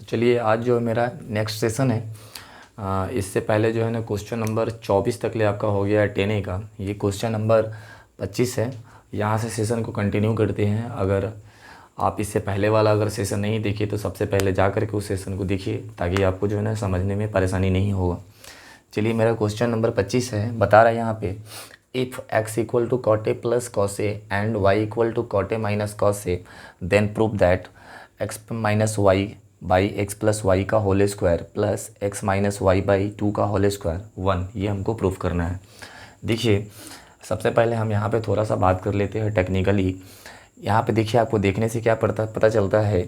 तो चलिए आज जो मेरा नेक्स्ट सेशन है, इससे पहले जो है ना क्वेश्चन नंबर 24 तक ले आपका हो गया है 10A का। ये क्वेश्चन नंबर 25 है। यहाँ से सेशन को कंटिन्यू करते हैं। अगर आप इससे पहले वाला अगर सेशन नहीं देखिए तो सबसे पहले जा कर के उस सेशन को देखिए, ताकि आपको जो है ना समझने में परेशानी नहीं होगा। चलिए मेरा क्वेश्चन नंबर 25 है, बता रहा है यहाँ पे if x equal to cot A plus cos A and y equal to cot A minus cos A then prove that x minus y by x plus y का whole square plus x minus y by 2 का whole square 1, ये हमको proof करना है। देखिए सबसे पहले हम यहाँ पे थोड़ा सा बात कर लेते हैं टेक्निकली। यहाँ पे देखिए आपको देखने से क्या पता चलता है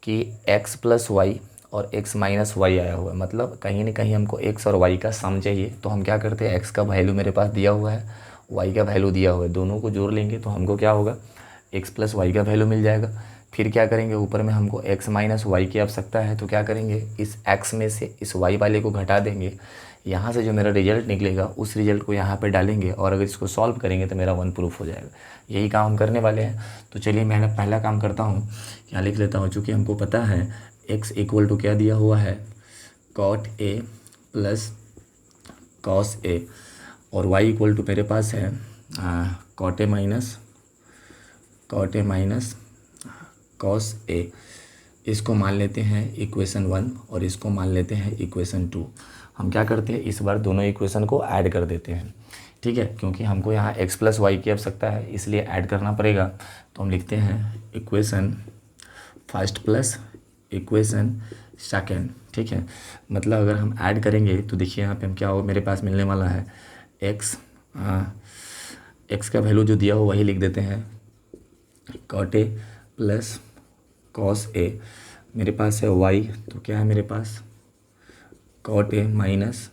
कि x प्लस वाई और x माइनस वाई आया हुआ है, मतलब कहीं ना कहीं हमको x और y का सम चाहिए। तो हम क्या करते हैं, x का वैल्यू मेरे पास दिया हुआ है, y का वैल्यू दिया हुआ है, दोनों को जोड़ लेंगे तो हमको क्या होगा, x प्लस वाई का वैल्यू मिल जाएगा। फिर क्या करेंगे, ऊपर में हमको x माइनस वाई की आवश्यकता है, तो क्या करेंगे, इस x में से इस y वाले को घटा देंगे। यहाँ से जो मेरा रिजल्ट निकलेगा उस रिजल्ट को यहाँ पे डालेंगे और अगर इसको सॉल्व करेंगे तो मेरा 1 प्रूफ हो जाएगा। यही काम हम करने वाले हैं। तो चलिए मैं पहला काम करता हूँ, यहाँ लिख लेता हूँ। चूँकि हमको पता है x इक्वल टू क्या दिया हुआ है, कॉट ए प्लस कॉस ए, और y इक्वल टू मेरे पास है cot A minus cos A. इसको मान लेते हैं इक्वेशन 1 और इसको मान लेते हैं इक्वेशन 2। हम क्या करते हैं, इस बार दोनों इक्वेशन को ऐड कर देते हैं, ठीक है, क्योंकि हमको यहाँ x प्लस वाई की आवश्यकता है इसलिए ऐड करना पड़ेगा। तो हम लिखते हैं equation first plus equation second, ठीक है। मतलब अगर हम ऐड करेंगे तो देखिए यहाँ पे हम क्या होगा, मेरे पास मिलने वाला है x का वैल्यू जो दिया हो वही लिख देते हैं, कॉट ए प्लस कॉस ए। मेरे पास है y, तो क्या है मेरे पास कॉट ए माइनस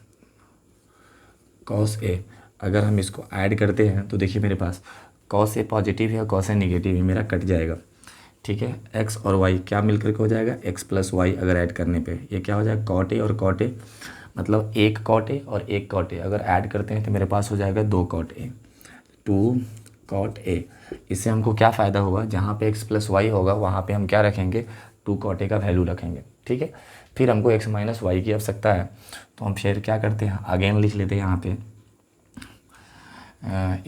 कॉस ए। अगर हम इसको ऐड करते हैं तो देखिए मेरे पास कॉस ए पॉजिटिव है और कॉस ए नेगेटिव है, मेरा कट जाएगा, ठीक है। x और y क्या मिलकर के हो जाएगा, x प्लस वाई। अगर ऐड करने पे ये क्या हो जाएगा, कॉट ए और कॉट ए, मतलब एक कॉट ए और एक कॉट ए। अगर ऐड करते हैं तो मेरे पास हो जाएगा 2 कॉट ए, 2 कॉट ए। इससे हमको क्या फ़ायदा होगा, जहाँ पे x प्लस वाई होगा वहाँ पे हम क्या रखेंगे, 2 कॉट ए का वैल्यू रखेंगे, ठीक है। फिर हमको x माइनस वाई की आवश्यकता है, तो हम फिर क्या करते हैं, अगेन लिख लेते हैं यहाँ पे,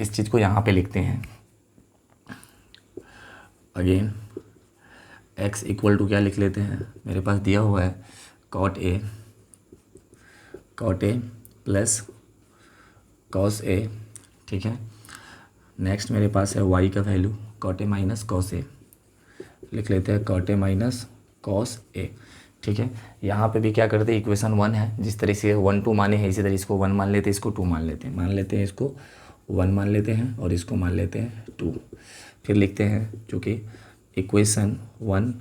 इस चीज़ को यहाँ पे लिखते हैं अगेन x इक्वल टू क्या लिख लेते हैं, मेरे पास दिया हुआ है cot A plus cos A, ठीक है। नेक्स्ट मेरे पास है y का value cot A minus cos A, लिख लेते हैं cot A minus cos A, ठीक है। यहाँ पे भी क्या करते हैं, इक्वेशन 1 है, जिस तरह से 1 2 माने हैं इसी तरह इसको 1 मान लेते हैं, इसको 2 मान लेते हैं, इसको 1 मान लेते हैं और इसको मान लेते हैं 2। फिर लिखते हैं, चूँकि इक्वेशन 1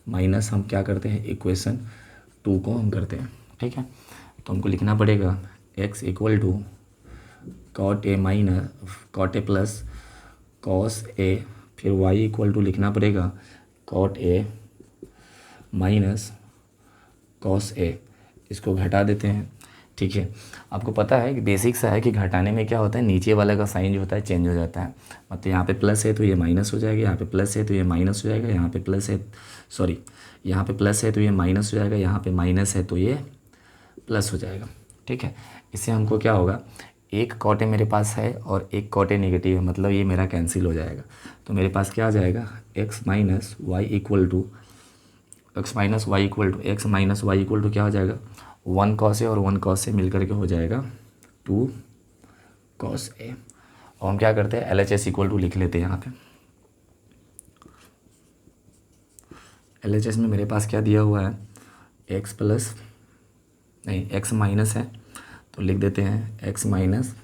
माइनस हम क्या करते हैं, इक्वेशन 2 को हम करते हैं, ठीक है। तो हमको लिखना पड़ेगा x equal to cot A plus cos A, फिर y इक्वल टू लिखना पड़ेगा cot A minus cos A. इसको घटा देते हैं, ठीक है। आपको पता है कि बेसिक सा है कि घटाने में क्या होता है, नीचे वाला का साइन जो होता है चेंज हो जाता है। मतलब यहाँ पे प्लस है तो ये माइनस हो जाएगा, यहाँ पे प्लस है तो ये माइनस हो जाएगा, यहाँ पे प्लस है तो ये माइनस हो जाएगा, यहाँ पे माइनस है तो ये प्लस हो जाएगा, ठीक है। इससे हमको क्या होगा, एक कॉटे मेरे पास है और एक कॉटे नेगेटिव है, मतलब ये मेरा कैंसिल हो जाएगा। तो मेरे पास क्या आ जाएगा, x minus y equal to क्या हो जाएगा, 1 कॉस ए और 1 कॉस ए मिल करके हो जाएगा 2 कॉस ए। और हम क्या करते हैं, LHS इक्वल टू लिख लेते हैं यहाँ पे। LHS में मेरे पास क्या दिया हुआ है, x माइनस है तो लिख देते हैं x minus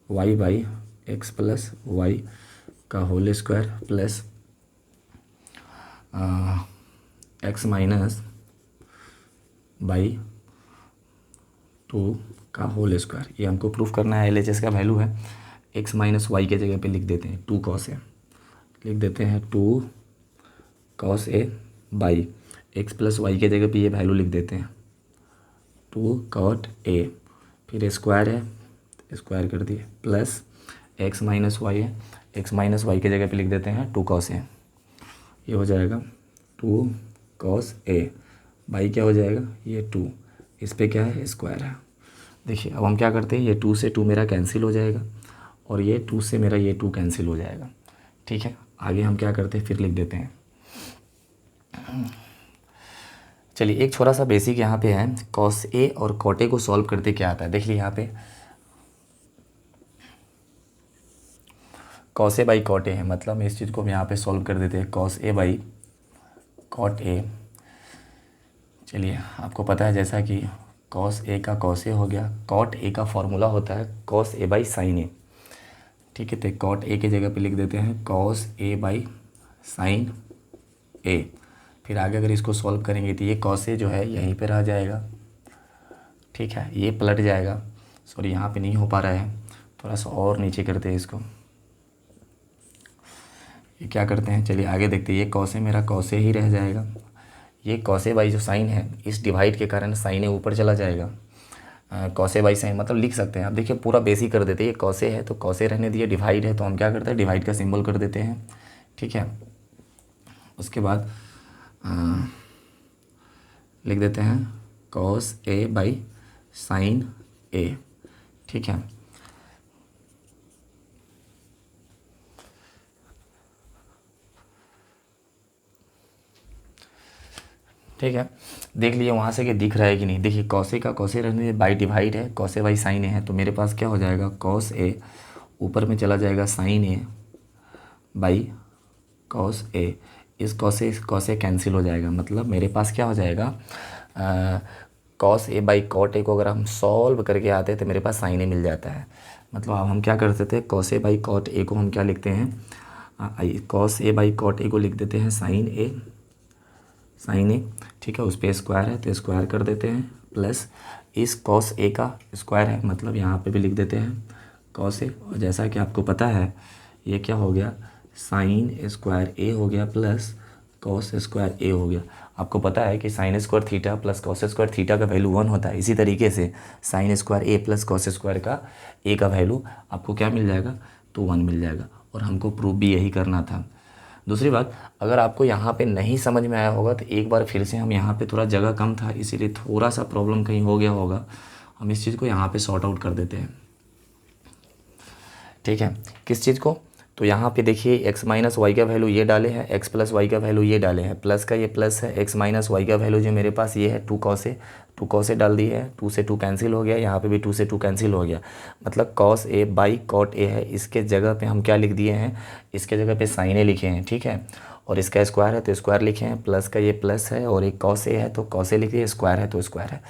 y by x plus y का whole square plus x minus by 2 का होल स्क्वायर। ये हमको प्रूफ करना है। LHS का वैल्यू है, x माइनस वाई के जगह पे लिख देते हैं 2 कॉस ए, लिख देते हैं 2 cos A by x plus y के जगह पे ये वैल्यू लिख देते हैं 2 कॉट ए, फिर स्क्वायर है स्क्वायर कर दिए, प्लस x माइनस वाई है, x माइनस वाई के जगह पे लिख देते हैं 2 कॉस ए। ये हो जाएगा 2 कॉस ए बाई क्या हो जाएगा, ये 2, इस पे क्या है, स्क्वायर है। देखिए अब हम क्या करते हैं, ये 2 से 2 मेरा कैंसिल हो जाएगा और ये 2 से मेरा ये 2 कैंसिल हो जाएगा। ठीक है, आगे हम क्या करते हैं, फिर लिख देते हैं। चलिए एक छोटा सा बेसिक यहाँ पे है, कॉस ए और कॉट ए को सॉल्व करते क्या आता है। देखिए यहाँ पे cos A by cot A है, मतलब इस चीज़ को हम यहाँ पे सॉल्व कर देते हैं, cos A by cot A. चलिए आपको पता है जैसा कि कॉस ए का कॉस ए हो गया, कॉट ए का फॉर्मूला होता है कॉस ए बाई साइन ए। ठीक है, तो कॉट ए की जगह पे लिख देते हैं कॉस ए बाई साइन ए। फिर आगे अगर इसको सॉल्व करेंगे तो ये कॉस ए जो है यहीं पे रह जाएगा। ठीक है, ये पलट जाएगा, सॉरी यहाँ पे नहीं हो पा रहा है, थोड़ा सा और नीचे करते हैं इसको। ये क्या करते हैं, चलिए आगे देखते हैं, ये कॉस ए मेरा कॉस ए ही रह जाएगा। ये कॉस ए बाई जो साइन है, इस डिवाइड के कारण साइन ए ऊपर चला जाएगा। कॉस ए बाई साइन मतलब लिख सकते हैं। अब देखिए पूरा बेसिक कर देते हैं, ये कॉस ए है तो कॉस ए रहने दिए, डिवाइड है तो हम क्या करते हैं, डिवाइड का सिंबल कर देते हैं। ठीक है, उसके बाद लिख देते हैं कॉस ए बाई साइन ए। ठीक है, ठीक है, देख लिए वहाँ से कि दिख रहा है कि नहीं। देखिए कॉस ए का कॉस ए रहने बाई डिवाइड है, कॉस ए बाई साइन ए है, तो मेरे पास क्या हो जाएगा, कॉस ए ऊपर में चला जाएगा sign A by cos A. इस कॉस ए कैंसिल हो जाएगा, मतलब मेरे पास क्या हो जाएगा, cos A by cot A को अगर हम सॉल्व करके आते हैं तो मेरे पास साइन ए मिल जाता है। मतलब अब हम क्या करते थे, cos A by cot A को हम क्या लिखते हैं, cos A by cot A को लिख देते हैं साइन ए, साइन ए। ठीक है, उस पर स्क्वायर है तो स्क्वायर कर देते हैं, प्लस इस कॉस ए का स्क्वायर है, मतलब यहाँ पे भी लिख देते हैं कॉस ए। और जैसा कि आपको पता है ये क्या हो गया, साइन स्क्वायर ए हो गया प्लस कॉस स्क्वायर ए हो गया। आपको पता है कि sine square theta plus cos square theta का वैल्यू 1 होता है। इसी तरीके से sine square A plus cos square का ए का वैल्यू आपको क्या मिल जाएगा, तो 1 मिल जाएगा। और हमको प्रूफ भी यही करना था। दूसरी बात, अगर आपको यहाँ पे नहीं समझ में आया होगा तो एक बार फिर से हम यहाँ पे थोड़ा जगह कम था इसीलिए थोड़ा सा प्रॉब्लम कहीं हो गया होगा, हम इस चीज़ को यहाँ पे सॉर्ट आउट कर देते हैं। ठीक है, किस चीज़ को, तो यहाँ पे देखिए x माइनस वाई का वैल्यू ये डाले हैं, x प्लस वाई का वैल्यू ये डाले हैं, प्लस का ये प्लस है, x माइनस वाई का वैल्यू जो मेरे पास ये है 2 कॉस ए डाल दी है, 2 से 2 कैंसिल हो गया, यहाँ पे भी 2 से 2 कैंसिल हो गया, मतलब cos A by cot A है। इसके जगह पे हम क्या लिख दिए हैं, इसके जगह पे साइन ए लिखे हैं। ठीक है, और इसका स्क्वायर है तो स्क्वायर लिखे हैं, प्लस का ये प्लस है और एक कॉस ए है तो कॉस ए लिखिए, स्क्वायर है तो स्क्वायर है।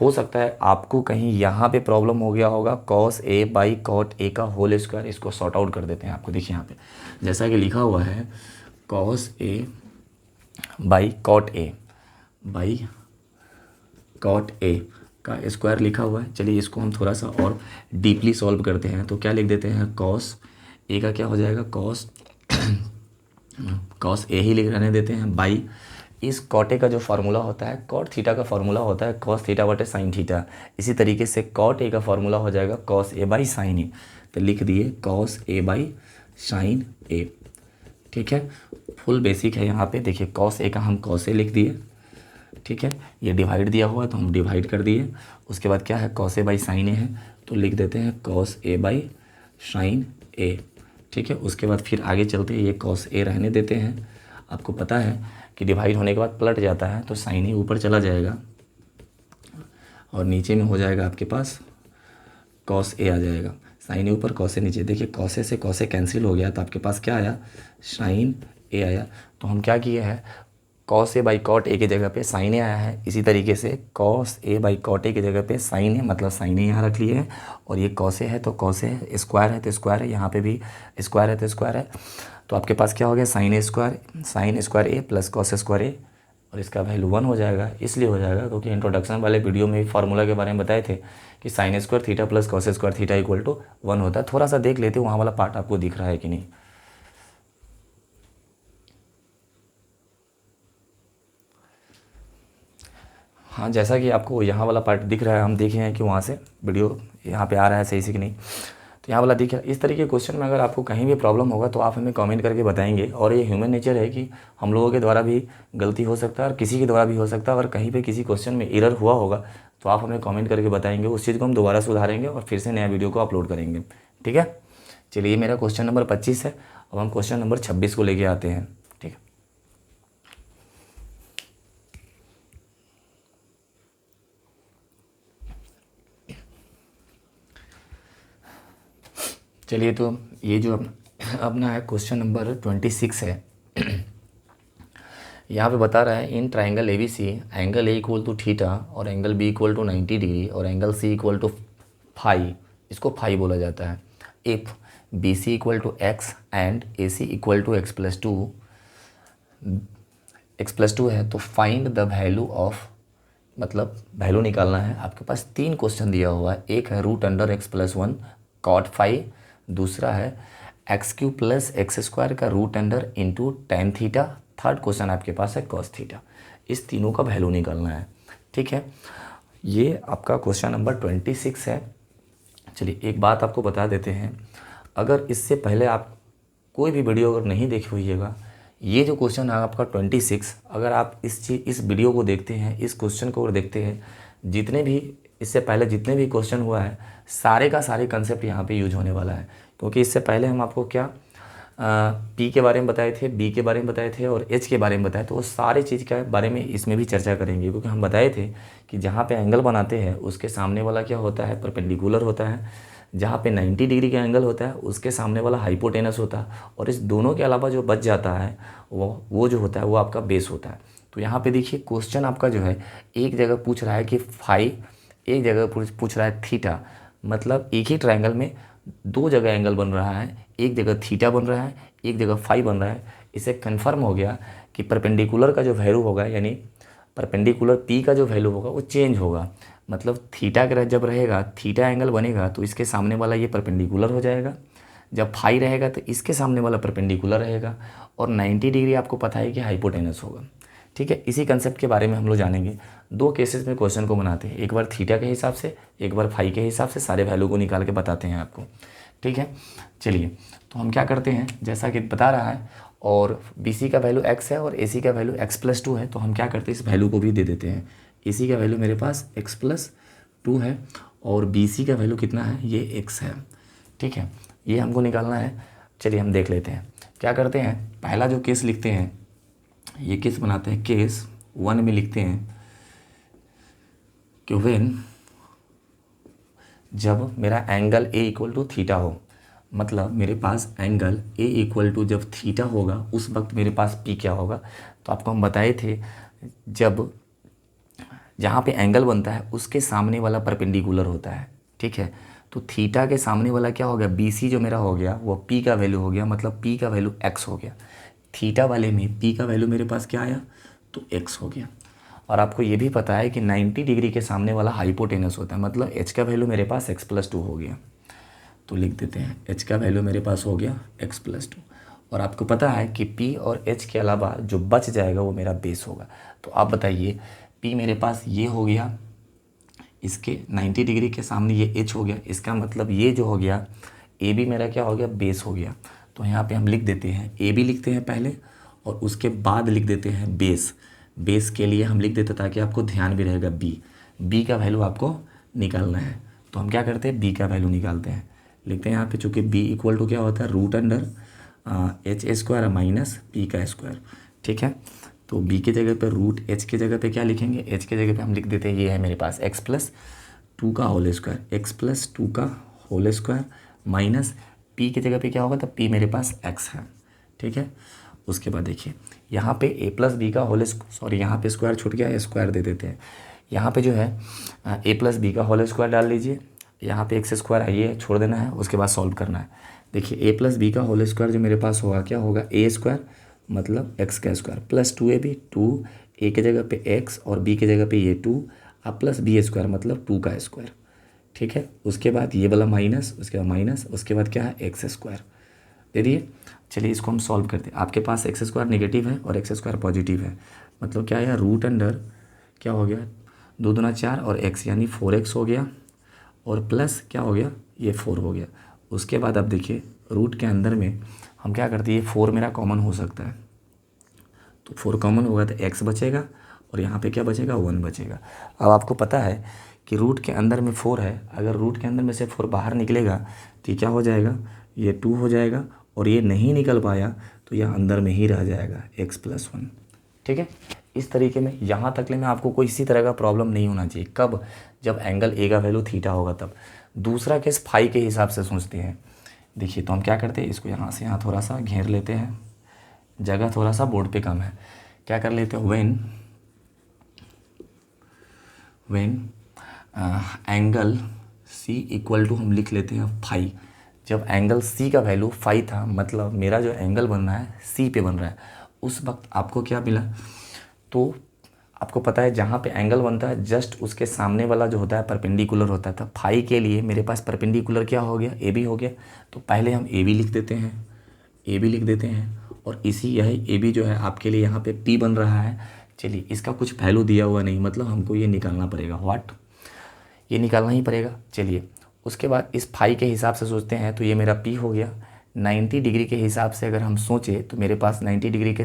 हो सकता है आपको कहीं यहाँ पे प्रॉब्लम हो गया होगा, cos A by cot A का होल स्क्वायर, इसको सॉर्ट आउट कर देते हैं। आपको देखिए यहाँ पे जैसा कि लिखा हुआ है cos A by cot A by cot A का स्क्वायर लिखा हुआ है। चलिए इसको हम थोड़ा सा और डीपली सॉल्व करते हैं, तो क्या लिख देते हैं, कॉस ए का क्या हो जाएगा, कॉस ए ही लिख रहने देते हैं बाई इस कॉट ए का जो फार्मूला होता है, कॉट थीटा का फार्मूला होता है कॉस थीटा बटे साइन थीटा। इसी तरीके से कॉट ए का फार्मूला हो जाएगा कॉस ए बाई साइन ए, तो लिख दिए कॉस ए बाई साइन ए। ठीक है, फुल बेसिक है यहाँ पे। देखिए कॉस ए का हम कॉस ए लिख दिए, ठीक है, ये डिवाइड दिया हुआ है तो हम डिवाइड कर दिए। उसके बाद क्या है, कॉस ए बाई साइन ए है तो लिख देते हैं कॉस ए बाई साइन ए। ठीक है, उसके बाद फिर आगे चलते ये कॉस ए रहने देते हैं। आपको पता है कि डिवाइड होने के बाद पलट जाता है तो साइन ए ऊपर चला जाएगा और नीचे में हो जाएगा आपके पास कॉस ए आ जाएगा, साइन ए ऊपर कॉस ए नीचे। देखिए कॉस ए से कॉस ए कैंसिल हो गया तो आपके पास क्या आया, साइन ए आया। तो हम क्या किए हैं, cos A by cot A की जगह पे साइन ए आया है। इसी तरीके से cos A by cot A की जगह पे साइन ए, मतलब साइन ए यहाँ रख लिए हैं। और ये कॉस ए है तो कॉस ए, स्क्वायर है तो स्क्वायर है, यहाँ पे भी स्क्वायर है तो स्क्वायर है। तो आपके पास क्या हो गया, sine square A plus cos square A, और इसका वैल्यू 1 हो जाएगा। इसलिए हो जाएगा क्योंकि इंट्रोडक्शन वाले वीडियो में फार्मूला के बारे में बताए थे कि sine square theta plus cos square theta equal to 1 होता है। थोड़ा सा देख लेते हैं वहाँ वाला पार्ट आपको दिख रहा है कि नहीं। हाँ, जैसा कि आपको यहाँ वाला पार्ट दिख रहा है, हम देखे हैं कि वहाँ से वीडियो यहाँ पे आ रहा है सही से कि नहीं। तो यहाँ वाला दिख रहा है। इस तरीके के क्वेश्चन में अगर आपको कहीं भी प्रॉब्लम होगा तो आप हमें कमेंट करके बताएंगे। और ये ह्यूमन नेचर है कि हम लोगों के द्वारा भी गलती हो सकता है और किसी के द्वारा भी हो सकता है। अगर कहीं पे किसी क्वेश्चन में एरर हुआ होगा तो आप हमें कमेंट करके बताएंगे, उस चीज़ को हम दोबारा सुधारेंगे और फिर से नया वीडियो को अपलोड करेंगे। ठीक है, चलिए मेरा क्वेश्चन नंबर 25 है। अब हम क्वेश्चन नंबर 26 को लेके आते हैं। ठीक है, चलिए तो ये जो अपना है क्वेश्चन नंबर 26 है। यहाँ पे बता रहा है in triangle A B C angle A equal to theta और angle B equal to 90 degree और angle C equal to phi, इसको फाई बोला जाता है। If B C equal to x and A C equal to x plus two है तो find the value of, मतलब value निकालना है। आपके पास 3 क्वेश्चन दिया हुआ है। एक है root under x plus 1 cot phi, दूसरा है x cube plus x square का root under into tan theta, third question आपके पास है कॉस थीटा। इस तीनों का वैल्यू निकालना है। ठीक है, ये आपका क्वेश्चन नंबर 26 है। चलिए एक बात आपको बता देते हैं, अगर इससे पहले आप कोई भी वीडियो अगर नहीं देखे होइएगा, ये जो क्वेश्चन है आपका 26, अगर आप इस वीडियो को देखते हैं, इस क्वेश्चन को अगर देखते हैं, जितने भी इससे पहले जितने भी क्वेश्चन हुआ है सारे का सारे कंसेप्ट यहाँ पे यूज होने वाला है। क्योंकि इससे पहले हम आपको क्या पी के बारे में बताए थे, बी के बारे में बताए थे और एच के बारे में बताए, तो वो सारे चीज़ के बारे में इसमें भी चर्चा करेंगे। क्योंकि हम बताए थे कि जहाँ पे एंगल बनाते हैं उसके सामने वाला क्या होता है, परपेंडिकुलर होता है। जहाँ पे 90 डिग्री का एंगल होता है उसके सामने वाला हाइपोटेनस होता है। और इस दोनों के अलावा जो बच जाता है वो जो होता है वो आपका बेस होता है। तो यहाँ पे देखिए क्वेश्चन आपका जो है एक जगह पूछ रहा है कि फाई, एक जगह पूछ रहा है थीटा। मतलब एक ही ट्रायंगल में 2 जगह एंगल बन रहा है, एक जगह थीटा बन रहा है, एक जगह फाई बन रहा है। इससे कन्फर्म हो गया कि परपेंडिकुलर का जो वैल्यू होगा, यानी परपेंडिकुलर पी का जो वैल्यू होगा वो चेंज होगा। मतलब थीटा का जब रहेगा, थीटा एंगल बनेगा तो इसके सामने वाला ये परपेंडिकुलर हो जाएगा। जब फाई रहेगा तो इसके सामने वाला परपेंडिकुलर रहेगा। और 90 डिग्री आपको पता है कि हाइपोटेनस होगा। ठीक है, इसी कंसेप्ट के बारे में हम लोग जानेंगे। 2 केसेस में क्वेश्चन को बनाते हैं, एक बार थीटा के हिसाब से, एक बार फाई के हिसाब से, सारे वैल्यू को निकाल के बताते हैं आपको। ठीक है, चलिए तो हम क्या करते हैं, जैसा कि बता रहा है और बी सी का वैल्यू एक्स है और ए सी का वैल्यू एक्स प्लस 2 है, तो हम क्या करते हैं इस वैल्यू को भी दे देते हैं। ए सी का वैल्यू मेरे पास एक्स प्लस 2 है और बी सी का वैल्यू कितना है, ये एक्स है। ठीक है, ये हमको निकालना है। चलिए हम देख लेते हैं क्या करते हैं। पहला जो केस लिखते हैं, ये केस बनाते हैं, केस 1 में लिखते हैं कि व्हेन, जब मेरा angle A equal to theta हो, मतलब मेरे पास एंगल ए इक्वल टू जब थीटा होगा उस वक्त मेरे पास पी क्या होगा। तो आपको हम बताए थे जब जहाँ पे एंगल बनता है उसके सामने वाला परपेंडिकुलर होता है। ठीक है, तो थीटा के सामने वाला क्या हो गया, बी सी जो मेरा हो गया वो पी का वैल्यू हो गया, मतलब पी का वैल्यू एक्स हो गया। थीटा वाले में पी का वैल्यू मेरे पास क्या आया, तो एक्स हो गया। और आपको ये भी पता है कि 90 डिग्री के सामने वाला हाइपोटेनस होता है, मतलब एच का वैल्यू मेरे पास एक्स प्लस 2 हो गया। तो लिख देते हैं एच का वैल्यू मेरे पास हो गया एक्स प्लस 2। और आपको पता है कि पी और एच के अलावा जो बच जाएगा वो मेरा बेस होगा। तो आप बताइए, पी मेरे पास ये हो गया, इसके 90 डिग्री के सामने ये एच हो गया, इसका मतलब ये जो हो गया ए बी मेरा क्या हो गया, बेस हो गया। तो यहाँ पे हम लिख देते हैं ए बी लिखते हैं पहले और उसके बाद लिख देते हैं बेस। बेस के लिए हम लिख देते ताकि आपको ध्यान भी रहेगा, बी का वैल्यू आपको निकालना है। तो हम क्या करते हैं, बी का वैल्यू निकालते हैं। लिखते हैं यहाँ पे, चूँकि बी इक्वल टू क्या होता है, root under H square minus P का स्क्वायर। ठीक है, तो बी की जगह पे रूट, एच की जगह पे क्या लिखेंगे, एच की जगह पे हम लिख देते हैं ये है मेरे पास एक्स प्लस 2 का होल स्क्वायर, एक्स प्लस 2 का होल स्क्वायर माइनस पी की जगह पे क्या होगा, तो पी मेरे पास एक्स है। ठीक है, उसके बाद देखिए यहाँ पे ए प्लस बी का होल, सॉरी यहाँ पे स्क्वायर छूट गया, स्क्वायर दे देते हैं। यहाँ पे जो है ए प्लस बी का होल स्क्वायर डाल लीजिए, यहाँ पे एक्स स्क्वायर है ये छोड़ देना है, उसके बाद सॉल्व करना है। देखिए ए प्लस बी का होल स्क्वायर जो मेरे पास होगा क्या होगा, ए स्क्वायर मतलब एक्स का स्क्वायर प्लस 2 ए बी, 2 ए की जगह पे एक्स और बी की जगह पे ये 2 अब प्लस बी स्क्वायर मतलब 2 का स्क्वायर। ठीक है, उसके बाद ये वाला माइनस, उसके बाद माइनस, उसके बाद क्या है एक्स स्क्वायर दे दिए। चलिए इसको हम सॉल्व करते हैं। आपके पास एक्स स्क्वायर नेगेटिव है और एक्स स्क्वायर पॉजिटिव है, मतलब क्या है, रूट अंडर क्या हो गया, 2 दूना 4 और एक्स यानी 4x हो गया और प्लस क्या हो गया, ये 4 हो गया। उसके बाद अब देखिए रूट के अंदर में हम क्या करते हैं, 4 मेरा कॉमन हो सकता है, तो 4 कॉमन होगा तो x बचेगा और यहाँ पे क्या बचेगा, 1 बचेगा। अब आपको पता है कि रूट के अंदर में 4 है, अगर रूट के अंदर में से 4 बाहर निकलेगा तो ये क्या हो जाएगा, ये 2 हो जाएगा, और ये नहीं निकल पाया तो यह अंदर में ही रह जाएगा x+1। ठीक है, इस तरीके में यहाँ तक ले में आपको कोई इसी तरह का प्रॉब्लम नहीं होना चाहिए। कब, जब एंगल ए का वैल्यू थीटा होगा तब। दूसरा केस फाई के हिसाब से सोचते हैं। देखिए तो हम क्या करते हैं, इसको यहाँ से यहाँ थोड़ा सा घेर लेते हैं, जगह थोड़ा सा बोर्ड पे कम है। क्या कर लेते हैं, when angle C equal to हम लिख लेते हैं फाई। जब एंगल सी का वैल्यू फाई था, मतलब मेरा जो एंगल बन रहा है सी पे बन रहा है, उस वक्त आपको क्या मिला, तो आपको पता है जहाँ पे एंगल बनता है जस्ट उसके सामने वाला जो होता है परपेंडिकुलर होता था। फाई के लिए मेरे पास परपेंडिकुलर क्या हो गया, ए बी हो गया। तो पहले हम ए बी लिख देते हैं, और इसी यही ए बी जो है आपके लिए यहाँ पे पी बन रहा है। चलिए इसका कुछ वैल्यू दिया हुआ नहीं, मतलब हमको ये निकालना पड़ेगा, ये निकालना ही पड़ेगा। चलिए उसके बाद इस फाई के हिसाब से सोचते हैं, तो ये मेरा पी हो गया। 90 डिग्री के हिसाब से अगर हम सोचें तो मेरे पास 90 डिग्री के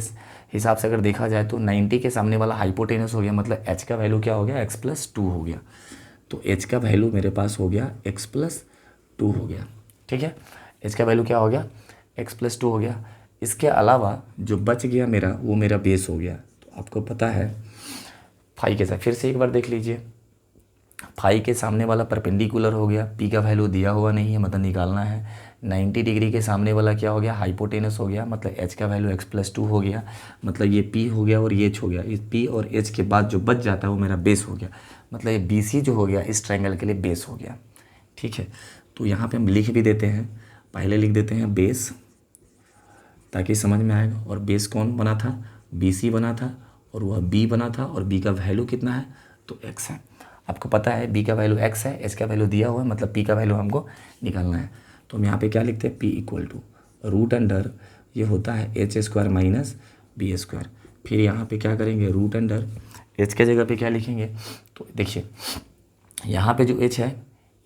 हिसाब से अगर देखा जाए तो 90 के सामने वाला हाइपोटेनस हो गया, मतलब h का वैल्यू क्या हो गया, x+2 हो गया। तो h का वैल्यू मेरे पास हो गया x+2 हो गया। ठीक है, h का वैल्यू क्या हो गया, x+2 हो गया। इसके अलावा जो बच गया मेरा, वो मेरा बेस हो गया। तो आपको पता है फाई के साथ फिर से एक बार देख लीजिए, फाई के सामने वाला परपेंडिकुलर हो गया, पी का वैल्यू दिया हुआ नहीं है, मतलब निकालना है। 90 डिग्री के सामने वाला क्या हो गया, हाइपोटेनस हो गया, मतलब h का वैल्यू x+2 हो गया, मतलब ये p हो गया और ये h हो गया। इस p और h के बाद जो बच जाता है वो मेरा बेस हो गया, मतलब ये BC जो हो गया इस ट्रायंगल के लिए बेस हो गया। ठीक है, तो यहाँ पे हम लिख भी देते हैं, पहले लिख देते हैं बेस ताकि समझ में आएगा। और बेस कौन बना था, BC बना था, और वह B बना था, और B का वैल्यू कितना है, तो x है। आपको पता है B का वैल्यू x है, h का वैल्यू दिया हुआ है, मतलब P का वैल्यू हमको निकालना है। तो हम यहाँ पे क्या लिखते हैं, P equal to root under ये होता है h² माइनस B²। फिर यहाँ पे क्या करेंगे, रूट अंडर h के जगह पे क्या लिखेंगे, तो देखिए यहाँ पे जो h है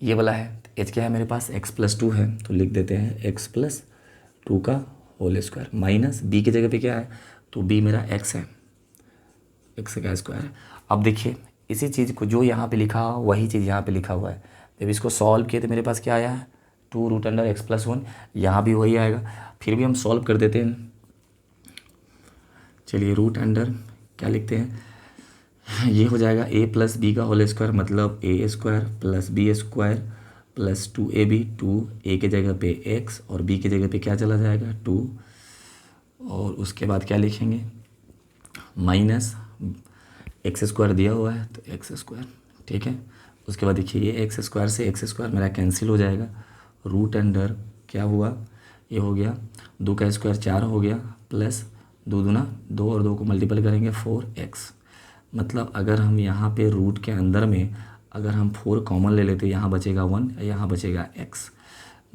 ये वाला है, h क्या है मेरे पास, x+2 है, तो लिख देते हैं x+2 का होल स्क्वायर, माइनस B की जगह पे क्या है, तो B मेरा x है, x का स्क्वायर है। अब देखिए इसी चीज़ को जो यहाँ पे लिखा हुआ वही चीज़ यहाँ पे लिखा हुआ है। जब इसको सॉल्व किए तो मेरे पास क्या आया है, 2 रूट अंडर x+1, यहाँ भी वही आएगा। फिर भी हम सॉल्व कर देते हैं। चलिए रूट अंडर क्या लिखते हैं, ये हो जाएगा a+b का होल स्क्वायर, मतलब a² plus b² plus 2ab, 2a के जगह पे x और b के जगह पे क्या चला जाएगा, 2, और उसके बाद क्या लिखेंगे, माइनस x² दिया हुआ है तो x²। ठीक है, उसके बाद देखिए ये x² से x² मेरा कैंसिल हो जाएगा। रूट अंडर क्या हुआ, ये हो गया 2 का स्क्वायर 4 हो गया, प्लस 2 दूना 2 और 2 को मल्टीपल करेंगे 4x। मतलब अगर हम यहाँ पे रूट के अंदर में अगर हम 4 कॉमन ले लेते, यहाँ बचेगा 1, यहाँ बचेगा x,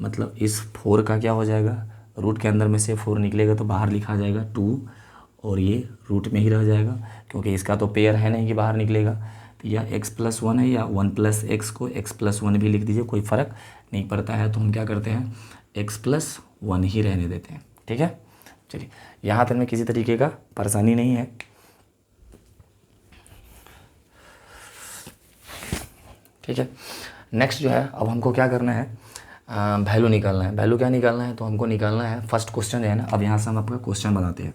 मतलब इस 4 का क्या हो जाएगा, रूट के अंदर में से 4 निकलेगा तो बाहर लिखा जाएगा 2, और ये रूट में ही रह जाएगा क्योंकि इसका तो पेयर है नहीं कि बाहर निकलेगा। तो या x+1 है या 1+x को x+1 भी लिख दीजिए, कोई फ़र्क नहीं पड़ता है। तो हम क्या करते हैं, x+1 ही रहने देते हैं। ठीक है, चलिए यहाँ तक में किसी तरीके का परेशानी नहीं है। ठीक है, नेक्स्ट जो है अब हमको क्या करना है, वैल्यू निकालना है। वैल्यू क्या निकालना है, तो हमको निकालना है फर्स्ट क्वेश्चन है ना। अब यहाँ से हम आपका क्वेश्चन बनाते हैं।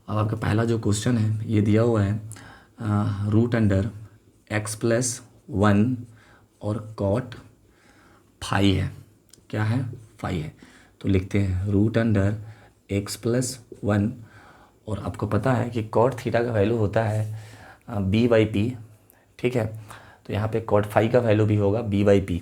अब आपका पहला जो क्वेश्चन है ये दिया हुआ है रूट अंडर x+1 और कॉट फाई है, क्या है, फाई है। तो लिखते हैं रूट अंडर x+1, और आपको पता है कि कॉट थीटा का वैल्यू होता है b/p। ठीक है, तो यहाँ पे कॉट फाई का वैल्यू भी होगा b/p,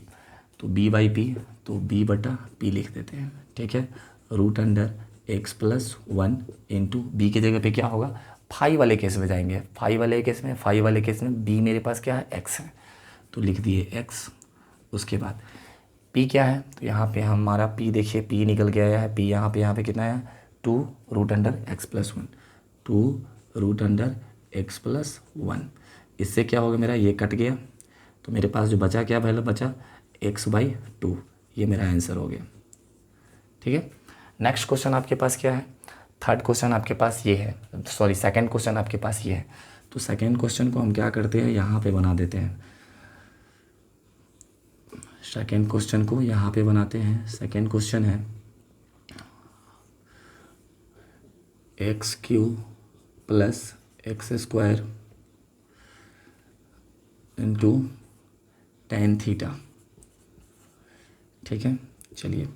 तो b/p तो b/p लिख देते हैं। ठीक है, root under x+1 into B की जगह पे क्या होगा, फाई वाले केस में जाएंगे, फाई वाले केस में b मेरे पास क्या है, x है, तो लिख दिए x। उसके बाद p क्या है, तो यहाँ पे हमारा p देखिए p निकल के आया है, p यहाँ पे कितना है, 2 root under x+1, 2 root under x+1। इससे क्या होगा, मेरा ये कट गया, तो मेरे पास जो बचा क्या वैल्यू बचा, x/2, ये मेरा आंसर हो गया। ठीक है, नेक्स्ट क्वेश्चन आपके पास क्या है? थर्ड क्वेश्चन आपके पास ये है, सॉरी सेकंड क्वेश्चन आपके पास ये है। तो सेकंड क्वेश्चन को हम क्या करते हैं, यहाँ पे बना देते हैं। सेकंड क्वेश्चन को यहाँ पे बनाते हैं। सेकंड क्वेश्चन है x³ + x² into tan theta. ठीक है, चलिए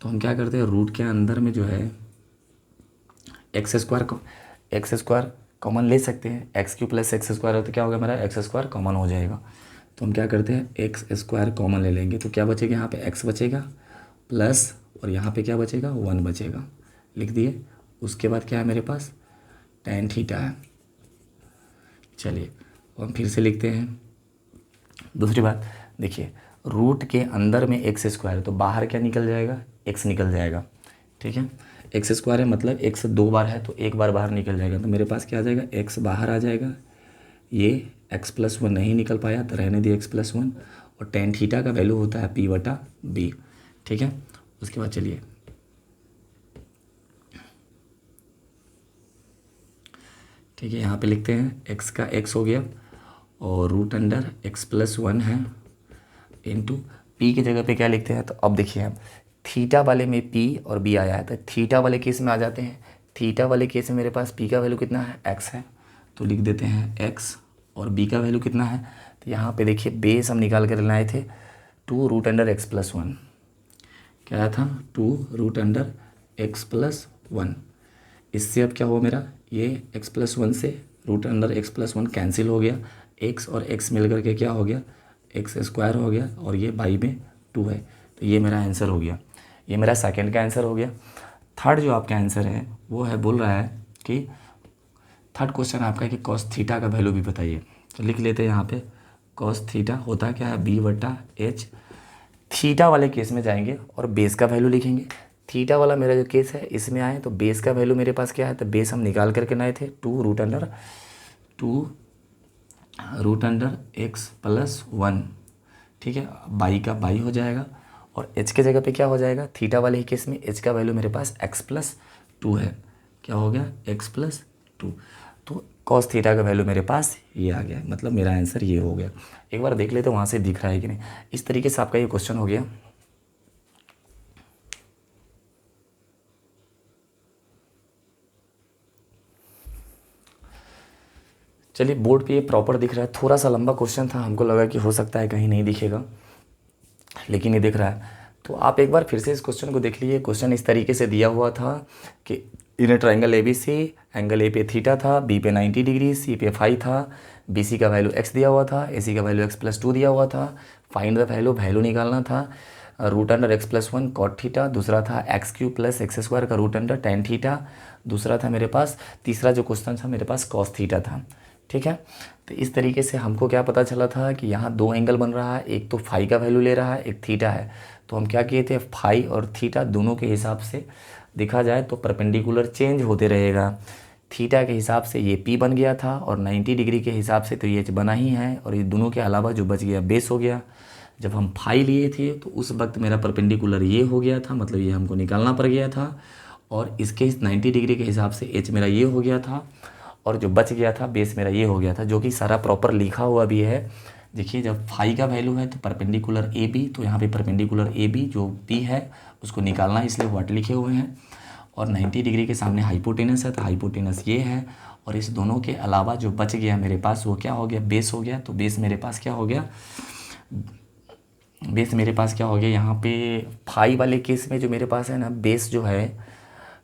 तो हम क्या करते हैं, रूट के अंदर में जो है x² कॉमन ले सकते हैं। x³ + x² है तो क्या होगा, मेरा x² कॉमन हो जाएगा। तो हम क्या करते हैं, x² कॉमन ले लेंगे तो क्या बचेगा, यहाँ पे x बचेगा प्लस, और यहाँ पे क्या बचेगा, 1 बचेगा, लिख दिए। उसके बाद क्या है मेरे पास, tan थीटा है। चलिए हम फिर से लिखते हैं। दूसरी बात देखिए, रूट के अंदर में x² तो बाहर क्या निकल जाएगा, x निकल जाएगा। ठीक है, x² है मतलब x 2 बार है तो एक बार बाहर निकल जाएगा। तो मेरे पास क्या आ जाएगा, x बाहर आ जाएगा। ये x+1 नहीं निकल पाया तो रहने दिए x+1, और tan थीटा का वैल्यू होता है p/b। ठीक है, उसके बाद चलिए ठीक है, यहाँ पे लिखते हैं x का x हो गया और √x+1 है इंटू p की जगह पे क्या लिखते हैं। तो अब देखिए हम थीटा वाले में p और b आया है तो थीटा वाले केस में आ जाते हैं। थीटा वाले केस में मेरे पास p का वैल्यू कितना है, x है, तो लिख देते हैं x, और b का वैल्यू कितना है, तो यहाँ पे देखिए बेस हम निकाल कर लाए थे 2√x+1। क्या आया था, 2√x+1। इससे अब क्या हुआ मेरा, ये x+1 से √x+1 कैंसिल हो गया, x और x मिल करके क्या हो गया, x² हो गया, और ये बाई में 2 है। तो ये मेरा आंसर हो गया, ये मेरा सेकंड का आंसर हो गया। थर्ड जो आपका आंसर है वो है, बोल रहा है कि थर्ड क्वेश्चन आपका है कि cos थीटा का वैल्यू भी बताइए। तो लिख लेते हैं यहाँ पे, cos थीटा होता क्या है, b/h। थीटा वाले केस में जाएंगे और बेस का वैल्यू लिखेंगे। थीटा वाला मेरा जो केस है इसमें आए तो बेस का वैल्यू मेरे पास क्या है, तो बेस हम निकाल करके लाए थे 2√x+1। ठीक है, बाई का बाई हो जाएगा, और h के जगह पे क्या हो जाएगा, थीटा वाले ही केस में h का वैल्यू मेरे पास x+2 है। क्या हो गया, x+2। तो cos थीटा का वैल्यू मेरे पास ये आ गया, मतलब मेरा आंसर ये हो गया। एक बार देख लेते वहाँ से दिख रहा है कि नहीं। इस तरीके से आपका ये क्वेश्चन हो गया। चलिए बोर्ड पे ये प्रॉपर दिख रहा है। थोड़ा सा लंबा क्वेश्चन था, हमको लगा कि हो सकता है कहीं नहीं दिखेगा, लेकिन ये दिख रहा है। तो आप एक बार फिर से इस क्वेश्चन को देख लीजिए। क्वेश्चन इस तरीके से दिया हुआ था कि in triangle ABC, angle A पे थीटा था, B पे 90 डिग्री, C पे फाई था, BC का वैल्यू x दिया हुआ था, AC का वैल्यू x+2 दिया हुआ था। फाइंड द वैल्यू निकालना था √x+1 cot थीटा, दूसरा था x³ + x² का √tan थीटा, दूसरा था मेरे पास, तीसरा जो क्वेश्चन था मेरे पास cos थीटा था। ठीक है, तो इस तरीके से हमको क्या पता चला था कि यहाँ 2 एंगल बन रहा है, एक तो फाई का वैल्यू ले रहा है, एक थीटा है। तो हम क्या किए थे, फाई और थीटा दोनों के हिसाब से देखा जाए तो परपेंडिकुलर चेंज होते रहेगा। थीटा के हिसाब से ये p बन गया था, और 90 डिग्री के हिसाब से तो ये बना ही है, और ये दोनों के अलावा जो बच गया बेस हो गया। जब हम फाई लिए थे तो उस वक्त मेरा परपेंडिकुलर ये हो गया था, मतलब ये हमको निकालना पड़ गया था, और इसके 90 डिग्री के हिसाब से h मेरा ये हो गया था, और जो बच गया था बेस मेरा ये हो गया था, जो कि सारा प्रॉपर लिखा हुआ भी है। देखिए जब फाई का वैल्यू है तो परपेंडिकुलर AB, तो यहाँ पे परपेंडिकुलर AB जो P है उसको निकालना है, इसलिए व्हाट लिखे हुए हैं, और 90 डिग्री के सामने हाइपोटेनस है तो हाइपोटेनस ये है, और इस दोनों के अलावा जो बच गया मेरे पास वो क्या हो गया, बेस हो गया। तो बेस मेरे पास क्या हो गया, बेस मेरे पास क्या हो गया, यहाँ पे फाई वाले केस में जो मेरे पास है ना, बेस जो है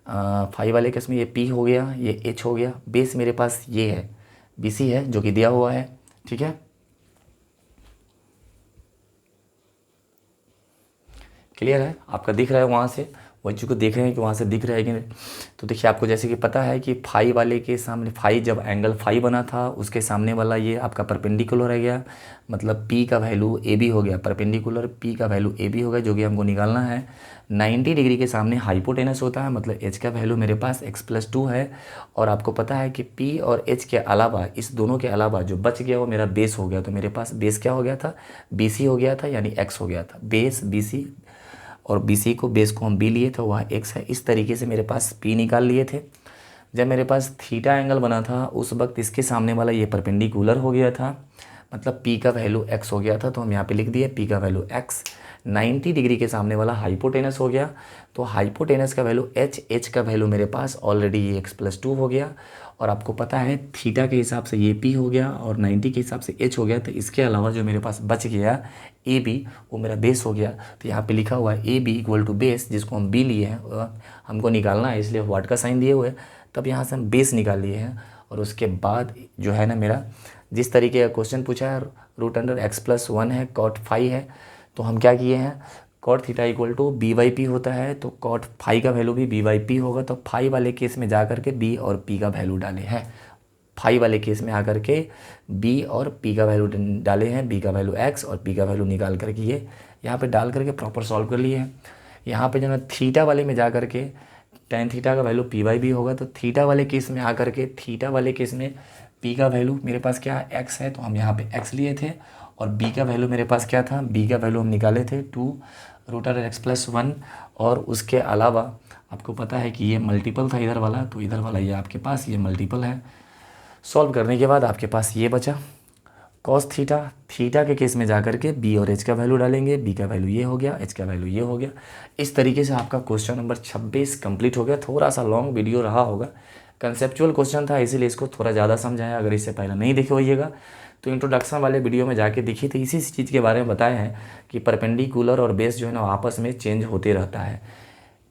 फाई वाले केस में ये P हो गया, ये H हो गया, बेस मेरे पास ये है BC है जो कि दिया हुआ है। ठीक है, क्लियर है, आपका दिख रहा है वहाँ से। वही चीज़ को देख रहे हैं कि वहाँ से दिख रहा है कि नहीं। तो देखिए आपको जैसे कि पता है कि फाई वाले के सामने, फाई जब एंगल फाई बना था उसके सामने वाला ये आपका परपेंडिकुलर रह गया, मतलब पी का वैल्यू ए बी हो गया, परपेंडिकुलर पी का वैल्यू ए बी हो गया, जो कि हमको निकालना है। 90 डिग्री के सामने हाइपोटेनस होता है, मतलब एच का वैल्यू मेरे पास x+2 है। और आपको पता है कि पी और एच के अलावा, इस दोनों के अलावा जो बच गया वो मेरा बेस हो गया। तो मेरे पास बेस क्या हो गया था, बी सी हो गया था, यानी x हो गया था, बेस बी सी, और बी सी को, बेस को हम बी लिए थे, वह x है। इस तरीके से मेरे पास p निकाल लिए थे। जब मेरे पास थीटा एंगल बना था उस वक्त इसके सामने वाला ये परपेंडिकुलर हो गया था, मतलब p का वैल्यू x हो गया था। तो हम यहाँ पे लिख दिए p का वैल्यू x। 90 डिग्री के सामने वाला हाइपोटेनस हो गया, तो हाइपोटेनस का वैल्यू h का वैल्यू मेरे पास ऑलरेडी ये x+2 हो गया। और आपको पता है थीटा के हिसाब से ये p हो गया और 90 के हिसाब से h हो गया। तो इसके अलावा जो मेरे पास बच गया ए बी, वो मेरा बेस हो गया। तो यहाँ पे लिखा हुआ है A B equal to base, जिसको हम बी लिए हैं, हमको निकालना है इसलिए व्हाट का साइन दिए हुए हैं। तब यहाँ से हम बेस निकाल लिए हैं। और उसके बाद जो है ना, मेरा जिस तरीके का क्वेश्चन पूछा है, √x+1 है, cot फाई है, तो हम क्या किए हैं, cot theta equal to B by P होता है, तो cot फाई का वैल्यू भी बी बाई पी होगा। तो फाई वाले केस में जा करके बी और पी का वैल्यू डाले हैं, फाई वाले केस में आकर के बी और पी का वैल्यू डाले हैं, बी का वैल्यू x और पी का वैल्यू निकाल करके ये यहाँ पे डाल करके प्रॉपर सॉल्व कर लिए हैं। यहाँ पे जो है थीटा वाले में जा करके tan थीटा का वैल्यू p बाई बी होगा। तो थीटा वाले केस में आकर के, थीटा वाले केस में p का वैल्यू मेरे पास क्या है, x है, तो हम यहाँ पे x लिए थे। और b का वैल्यू मेरे पास क्या था, b का वैल्यू हम निकाले थे 2√x+1। और उसके अलावा आपको पता है कि ये मल्टीपल था इधर वाला, तो इधर वाला ये आपके पास ये मल्टीपल है। सॉल्व करने के बाद आपके पास ये बचा कॉस थीटा। थीटा के केस में जाकर के बी और एच का वैल्यू डालेंगे, बी का वैल्यू ये हो गया, एच का वैल्यू ये हो गया। इस तरीके से आपका क्वेश्चन नंबर 26 कंप्लीट हो गया। थोड़ा सा लॉन्ग वीडियो रहा होगा, कंसेप्चुअल क्वेश्चन था, इसीलिए इसको थोड़ा ज़्यादा समझाया। अगर इससे पहले नहीं देखे होइएगा तो इंट्रोडक्शन वाले वीडियो में जाके देखिए, तो इसी चीज़ के बारे में बताए हैं कि परपेंडिकुलर और बेस जो है ना आपस में चेंज होते रहता है।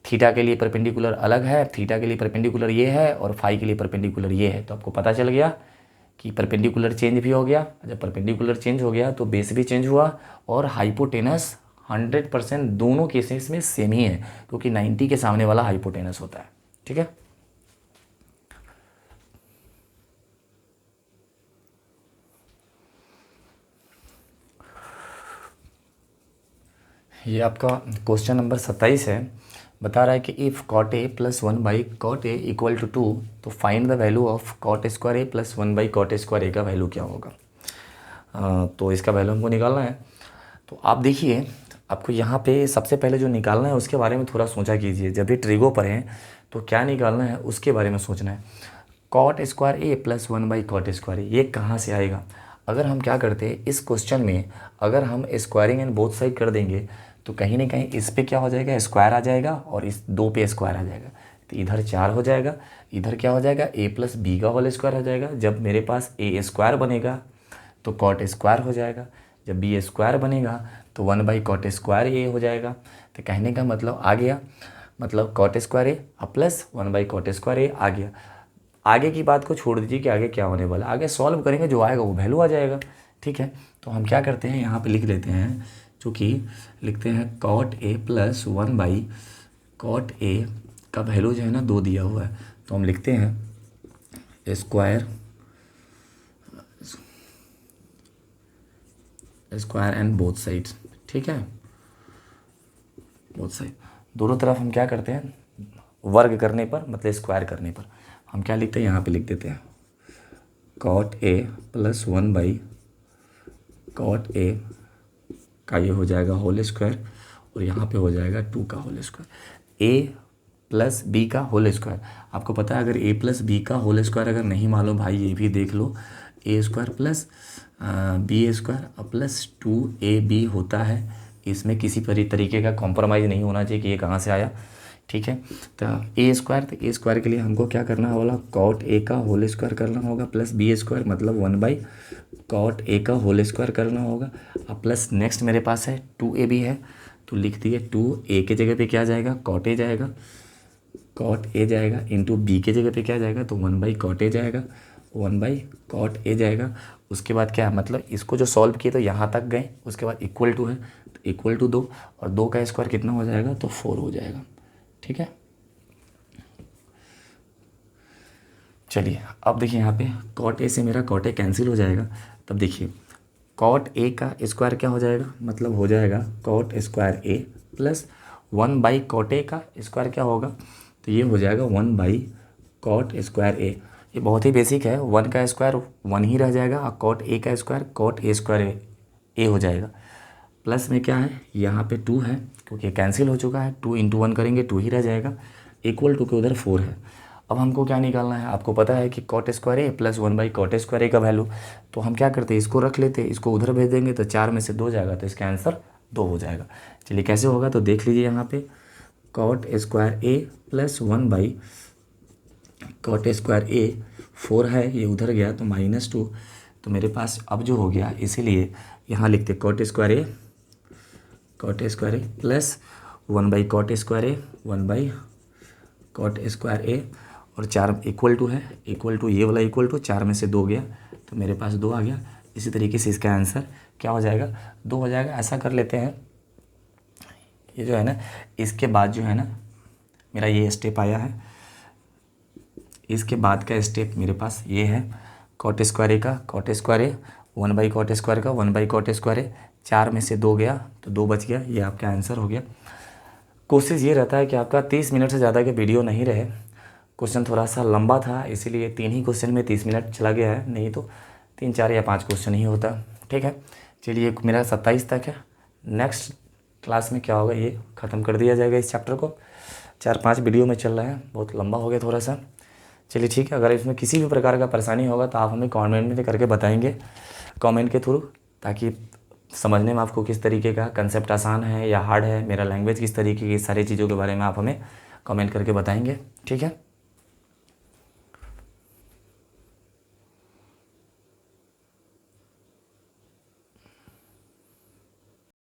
थीटा के लिए परपेंडिकुलर अलग है, थीटा के लिए परपेंडिकुलर ये है, और फाई के लिए परपेंडिकुलर ये है। तो आपको पता चल गया कि परपेंडिकुलर चेंज भी हो गया। जब परपेंडिकुलर चेंज हो गया तो बेस भी चेंज हुआ, और हाइपोटेनस 100% दोनों केसेस में सेम ही है, क्योंकि 90 के सामने वाला हाइपोटेनस होता है। ठीक है, ये आपका क्वेश्चन नंबर 27 है। बता रहा है कि if cot a + 1/cot a = 2, तो find the value of cot² a + 1/cot² a का वैल्यू क्या होगा। तो इसका वैल्यू हमको निकालना है। तो आप देखिए, आपको यहाँ पे सबसे पहले जो निकालना है उसके बारे में थोड़ा सोचा कीजिए। जब भी ट्रिगो पर हैं तो क्या निकालना है उसके बारे में सोचना है। cot² a + 1/cot² a, ये कहाँ से आएगा। अगर हम क्या करते हैं इस क्वेश्चन में, अगर हम स्क्वायरिंग एंड बोथ साइड कर देंगे तो कहीं ना कहीं इस पे क्या हो जाएगा, स्क्वायर आ जाएगा, और इस 2 पे स्क्वायर आ जाएगा। तो इधर 4 हो जाएगा, इधर क्या हो जाएगा, a + b का होल स्क्वायर हो जाएगा। जब मेरे पास a² बनेगा तो cot² हो जाएगा, जब b² बनेगा तो 1/cot² a हो जाएगा। तो कहने का मतलब आ गया, मतलब cot² a + 1/cot² a आ गया। आगे की बात को छोड़ दीजिए कि आगे क्या होने वाला, आगे सॉल्व करेंगे, जो आएगा वो वैल्यू आ जाएगा। ठीक है, तो हम क्या करते हैं, यहाँ पे लिख लेते हैं, चूँकि लिखते हैं cot a + 1/cot a का वैल्यू जो है ना 2 दिया हुआ है, तो हम लिखते हैं स्क्वायर एंड बोथ साइड्स। ठीक है, बोथ साइड, दोनों तरफ हम क्या करते हैं, वर्ग करने पर, मतलब स्क्वायर करने पर हम क्या लिखते हैं, यहाँ पे लिख देते हैं cot a + 1/cot a का ये हो जाएगा होल स्क्वायर, और यहाँ पे हो जाएगा 2 का होल स्क्वायर, a + b का होल स्क्वायर। आपको पता है अगर a + b का होल स्क्वायर अगर नहीं मालूम भाई, ये भी देख लो, a² + b² + 2ab होता है। इसमें किसी तरीके का कॉम्प्रोमाइज़ नहीं होना चाहिए कि ये कहाँ से आया। ठीक है, तो a² के लिए हमको क्या करना होगा, cot a का होल स्क्वायर करना होगा, प्लस b², मतलब 1/cot a का होल स्क्वायर करना होगा। अब प्लस नेक्स्ट मेरे पास है 2ab है, तो लिख दिए 2a के जगह पे क्या जाएगा, cot a जाएगा, cot a जाएगा, इंटू b के जगह पे क्या जाएगा, तो 1/cot a जाएगा, 1/cot a जाएगा। उसके बाद क्या है, मतलब इसको जो सॉल्व किए तो यहाँ तक गए, उसके बाद इक्वल टू है, तो इक्वल टू 2, और 2 का स्क्वायर कितना हो जाएगा, तो 4 हो जाएगा। ठीक है। चलिए अब देखिए यहाँ पे कॉट ए से मेरा कॉट ए कैंसिल हो जाएगा। तब देखिए कॉट ए का स्क्वायर क्या हो जाएगा, मतलब हो जाएगा cot square A plus 1 by cot A का स्क्वायर क्या होगा, तो ये हो जाएगा 1 बाई कॉट स्क्वायर ए। ये बहुत ही बेसिक है, 1 का स्क्वायर 1 ही रह जाएगा और कॉट ए का स्क्वायर कॉट ए स्क्वायर ए हो जाएगा। प्लस में क्या है, यहाँ पे 2 है क्योंकि कैंसिल हो चुका है, 2 × 1 करेंगे 2 ही रह जाएगा, इक्वल टू के उधर 4 है। अब हमको क्या निकालना है, आपको पता है कि cot square A plus 1 by cot square A का वैल्यू, तो हम क्या करते हैं इसको रख लेते हैं, इसको उधर भेज देंगे तो 4 में से 2 जाएगा, तो इसका आंसर 2 हो जाएगा। चलिए कैसे होगा तो देख लीजिए, यहाँ पे cot square A plus 1 by cot square A 4 है, ये उधर गया तो -2, तो मेरे पास अब जो हो गया, इसीलिए यहाँ लिखते cot square A plus 1 by cot square A 1 by cot square A और 4 इक्वल टू है, इक्वल टू ये वाला इक्वल टू 4 में से 2 गया तो मेरे पास 2 आ गया। इसी तरीके से इसका आंसर क्या हो जाएगा, 2 हो जाएगा। ऐसा कर लेते हैं, ये जो है ना, इसके बाद जो है ना मेरा ये स्टेप आया है, इसके बाद का स्टेप मेरे पास ये है, कॉट स्क्वायर ए का cot square A 1 by cot square का 1 बाई कॉट स्क्वायर ए, 4 में से 2 गया तो 2 बच गया, ये आपका आंसर हो गया। कोशिश ये रहता है कि आपका 30 मिनट से ज़्यादा के वीडियो नहीं रहे। क्वेश्चन थोड़ा सा लंबा था इसीलिए 3 ही क्वेश्चन में 30 मिनट चला गया है, नहीं तो 3, 4 या 5 क्वेश्चन ही होता। ठीक है, चलिए मेरा 27 तक है, नेक्स्ट क्लास में क्या होगा ये ख़त्म कर दिया जाएगा इस चैप्टर को। 4-5 वीडियो में चल रहा है, बहुत लंबा हो गया थोड़ा सा। चलिए ठीक है, अगर इसमें किसी भी प्रकार का परेशानी होगा तो आप हमें कमेंट में करके बताएंगे, कमेंट के थ्रू, ताकि समझने में आपको किस तरीके का कंसेप्ट आसान है या हार्ड है, मेरा लैंग्वेज किस तरीके की, सारी चीज़ों के बारे में आप हमें कमेंट करके बताएंगे। ठीक है।